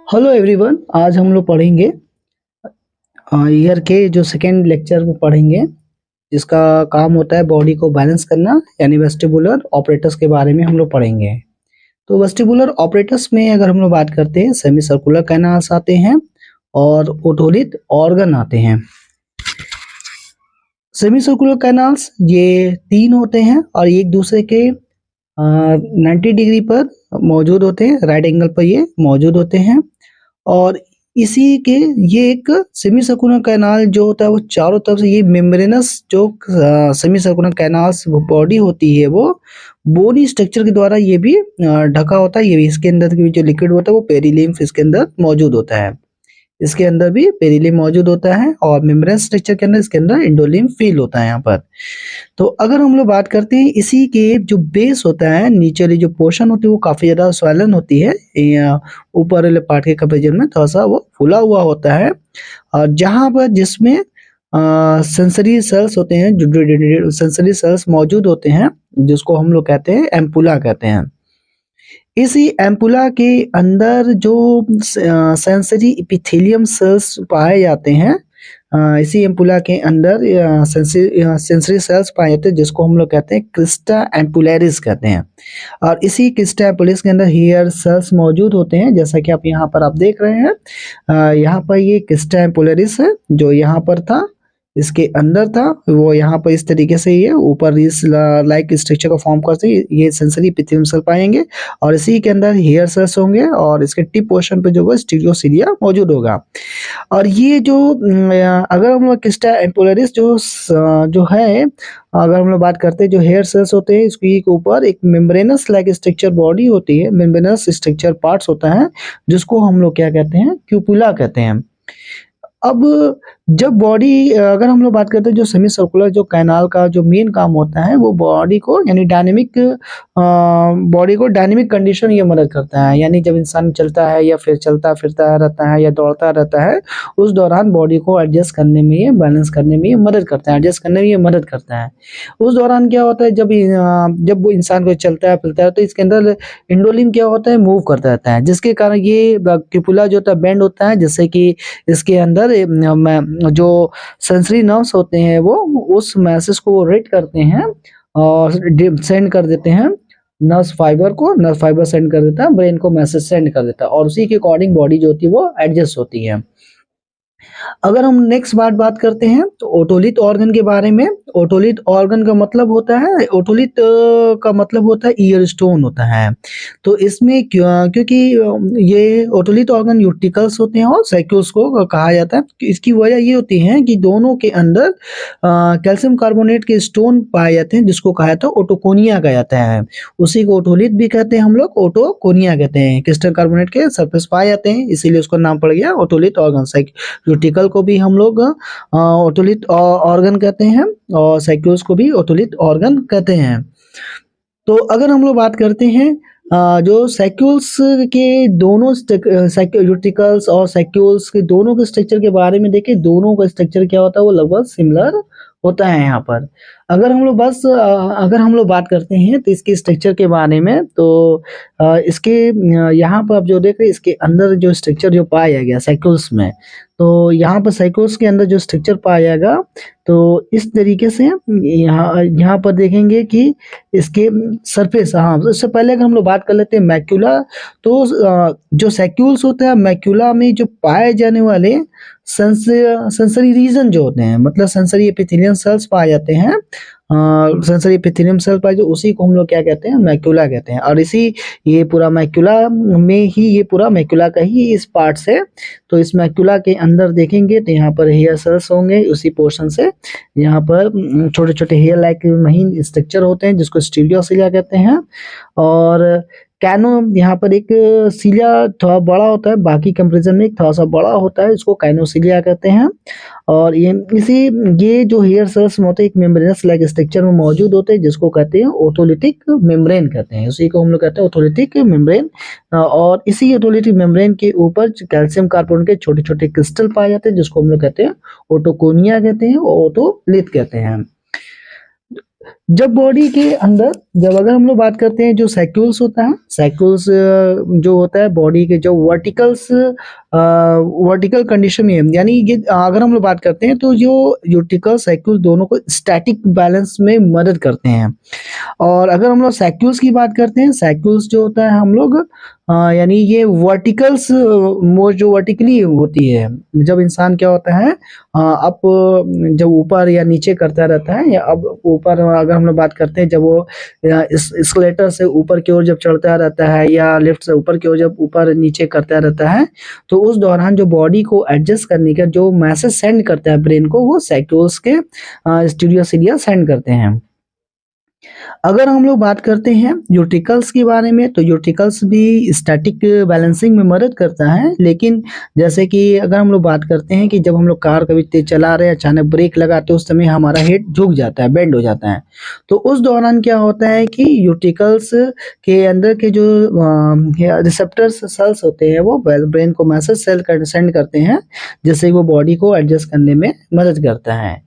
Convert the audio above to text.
Hello everyone. आज हम लोग पढ़ेंगे ईयर के जो सेकेंड लेक्चर को पढ़ेंगे, जिसका काम होता है बॉडी को बैलेंस करना, यानी वेस्टिबुलर ऑपरेटर्स के बारे में हम लोग पढ़ेंगे। तो वेस्टिबुलर ऑपरेटर्स में अगर हम लोग बात करते हैं, सेमी सर्कुलर कैनाल्स आते हैं और ओटोलिथ ऑर्गन आते हैं। सेमी सर्कुलर कैनाल्स ये तीन होते हैं और एक दूसरे के 90 डिग्री पर मौजूद होते हैं, राइट एंगल पर ये मौजूद होते हैं। और इसी के ये एक सेमी सर्कुलर कैनाल जो होता है वो चारों तरफ से ये मेम्ब्रेनस जो सेमी सर्कुलर कैनाल्स बॉडी होती है वो बोनी स्ट्रक्चर के द्वारा ये भी ढका होता है। ये भी इसके अंदर जो लिक्विड होता है वो पेरिलिम्फ इसके अंदर मौजूद होता है। इसके अंदर भी पेरिलिम्फ मौजूद होता है और मेम्ब्रेन स्ट्रक्चर के अंदर इसके अंदर इंडोलिम्फ फील होता है यहाँ पर। तो अगर हम लोग बात करते हैं, इसी के जो बेस होता है, नीचे वाली जो पोर्शन होती है वो काफी ज्यादा स्वैलन होती है। ऊपर वाले पार्ट के कंपेरिजन में थोड़ा सा वो फूला हुआ होता है। और जहां पर जिसमें सेंसरी सेल्स होते हैं, जो सेंसरी सेल्स मौजूद होते हैं, जिसको हम लोग कहते हैं एम्पुला कहते हैं। इसी एम्पुला के अंदर जो सेंसरी एपिथेलियम सेल्स पाए जाते हैं, इसी एम्पुला के अंदर सेंसरी सेल्स पाए जाते हैं, जिसको हम लोग कहते हैं क्रिस्टा एम्पुलरिस कहते हैं। और इसी क्रिस्टा एम्पुलरिस के अंदर हेयर सेल्स मौजूद होते हैं, जैसा कि आप यहाँ पर आप देख रहे हैं। यहाँ पर ये क्रिस्टा एम्पुलरिस है जो यहाँ पर था, इसके अंदर था, वो यहाँ पर इस तरीके से ये ऊपर इस लाइक स्ट्रक्चर को फॉर्म करते ये सेंसरी एपिथेलियम सेल पाएंगे। और इसी के अंदर हेयर सेल्स होंगे और इसके टिप पोर्शन पे जो है स्टीरियोसीलिया मौजूद होगा। और ये जो अगर हम लोग क्रिस्टा एम्पुलरिस जो है, अगर हम लोग बात करते हैं, जो हेयर सेल्स होते हैं इसके ऊपर एक मेम्ब्रेनस लाइक स्ट्रक्चर बॉडी होती है, मेम्ब्रेनस स्ट्रक्चर पार्ट्स होता है, जिसको हम लोग क्या कहते हैं, क्यूपुला कहते हैं। अब जब बॉडी अगर हम लोग बात करते हैं, जो सेमी सर्कुलर जो कैनाल का जो मेन काम होता है वो बॉडी को यानी बॉडी को डायनेमिक कंडीशन ये मदद करता है। यानी जब इंसान चलता है या फिर चलता फिरता रहता है या दौड़ता रहता है, उस दौरान बॉडी को एडजस्ट करने में ये बैलेंस करने में ये मदद करता है, एडजस्ट करने में ये मदद करता है। उस दौरान क्या होता है, जब वो इंसान को चलता है फिरता है तो इसके अंदर इंडोलिम क्या होता है, मूव करता रहता है, जिसके कारण ये क्यूपुला जो होता है बेंड होता है, जिससे कि इसके अंदर जो सेंसरी नर्व्स होते हैं वो उस मैसेज को रीड करते हैं और सेंड कर देते हैं नर्व फाइबर सेंड कर देता है, ब्रेन को मैसेज सेंड कर देता है और उसी के अकॉर्डिंग बॉडी जो होती है वो एडजस्ट होती है। अगर हम नेक्स्ट बात करते हैं तो ओटोलिथ ऑर्गन के बारे में। ओटोलिथ ऑर्गन का मतलब होता है, ओटोलिथ का मतलब होता है ईयर स्टोन होता है। तो इसमें क्योंकि ये ओटोलिथ ऑर्गन यूटिकल्स होते हैं और सैक्यूल्स को कहा जाता है। इसकी वजह ये होती है कि दोनों के अंदर कैल्शियम कार्बोनेट के स्टोन पाए जाते हैं, जिसको कहा जाता है ओटोकोनिया कहा जाता है। उसी को ओटोलिथ भी कहते हैं हम लोग, ओटोकोनिया कहते हैं। क्रिस्टल कार्बोनेट के सरफेस पाए जाते हैं, इसीलिए उसका नाम पड़ गया ओटोलिथ ऑर्गन। यूटिकल को भी हम लोग ओटोलिथ ऑर्गन कहते हैं और साइक्लोस को भी ओटोलिथ ऑर्गन कहते हैं। तो अगर हम लोग बात करते हैं जो सैक्यूल्स के दोनों यूटिकल्स और सैक्यूल्स के दोनों के स्ट्रक्चर के बारे में देखें, दोनों का स्ट्रक्चर क्या होता है वो लगभग सिमिलर होता है यहाँ पर। अगर हम लोग बात करते हैं तो इसके स्ट्रक्चर के बारे में, तो इसके यहाँ पर आप जो देख रहे हैं, इसके अंदर जो स्ट्रक्चर जो पाया गया साइकिल्स में, तो यहाँ पर साइकिल्स के अंदर जो स्ट्रक्चर पाया जाएगा तो इस तरीके से यहाँ पर देखेंगे कि इसके सरफेस, हाँ इससे पहले अगर हम लोग बात कर लेते हैं मैक्यूला, तो जो सैक्यूल्स होते हैं मैक्यूला में जो पाए जाने वाले सेंसरी रीजन जो होते हैं, मतलब सेंसरी एपिथेलियम सेल्स पाए जाते हैं, सेंसरी एपिथेलियम सेल पाए, जो उसी को हम लोग क्या कहते हैं, मैक्यूला कहते हैं। और इसी ये पूरा मैक्यूला में ही, ये पूरा मैक्यूला का ही इस पार्ट से, तो इस मैक्यूला के अंदर देखेंगे तो यहाँ पर हेयर सेल्स होंगे, उसी पोर्शन से यहाँ पर छोटे छोटे हेयर लाइक महीन स्ट्रक्चर होते हैं, जिसको स्टीरियोसिलिया कहते हैं। और कैनो यहाँ पर एक सीलिया थोड़ा बड़ा होता है, बाकी कंपेरिजन में थोड़ा सा बड़ा होता है, इसको काइनोसिलिया कहते हैं। और ये जो हेयर सेल्स होते हैं एक मेम्ब्रेनस लाइक स्ट्रक्चर में मौजूद होते हैं, जिसको कहते हैं ओटोलिथिक मेम्ब्रेन कहते हैं, उसी को हम लोग कहते हैं ओटोलिथिक मेम्ब्रेन। और इसी ओटोलिथिक मेम्ब्रेन के ऊपर कैल्शियम कार्बोनेट के छोटे छोटे क्रिस्टल पाए जाते हैं, जिसको हम लोग कहते हैं ओटोकोनिया कहते हैं, ओटोलिथ कहते हैं। जब बॉडी के अंदर जब अगर हम लोग बात करते हैं जो सैक्यूल्स होता है, सैक्यूल्स जो होता है बॉडी के जो वर्टिकल कंडीशन में, यानी ये अगर हम लोग बात करते हैं तो जो यूटिकल सैक्यूल दोनों को स्टैटिक बैलेंस में मदद करते हैं। और अगर हम लोग सैक्यूल्स की बात करते हैं, सैक्यूल्स जो होता है हम लोग यानी ये वर्टिकल्स मोर जो वर्टिकली होती है, जब इंसान क्या होता है अप जब ऊपर या नीचे करता रहता है, या अब ऊपर अगर हम लोग बात करते हैं जब वो इस स्केलेटर से ऊपर की ओर जब चढ़ता रहता है या लिफ्ट से ऊपर की ओर जब ऊपर नीचे करता रहता है, तो उस दौरान जो बॉडी को एडजस्ट करने का जो मैसेज सेंड करता है ब्रेन को, वो सैक्यूल्स के स्टीरियोसिलिया सेंड करते हैं। अगर हम लोग बात करते हैं यूटिकल्स के बारे में, तो यूटिकल्स भी स्टैटिक बैलेंसिंग में मदद करता है, लेकिन जैसे कि अगर हम लोग बात करते हैं कि जब हम लोग कार कभी तेज चला रहे हैं, अचानक ब्रेक लगाते हैं, उस समय हमारा हेड झुक जाता है, बेंड हो जाता है। तो उस दौरान क्या होता है कि यूटिकल्स के अंदर के जो रिसेप्टर्स सेल्स होते हैं वो ब्रेन को मैसेज सेंड करते हैं, जिससे वो बॉडी को एडजस्ट करने में मदद करता है।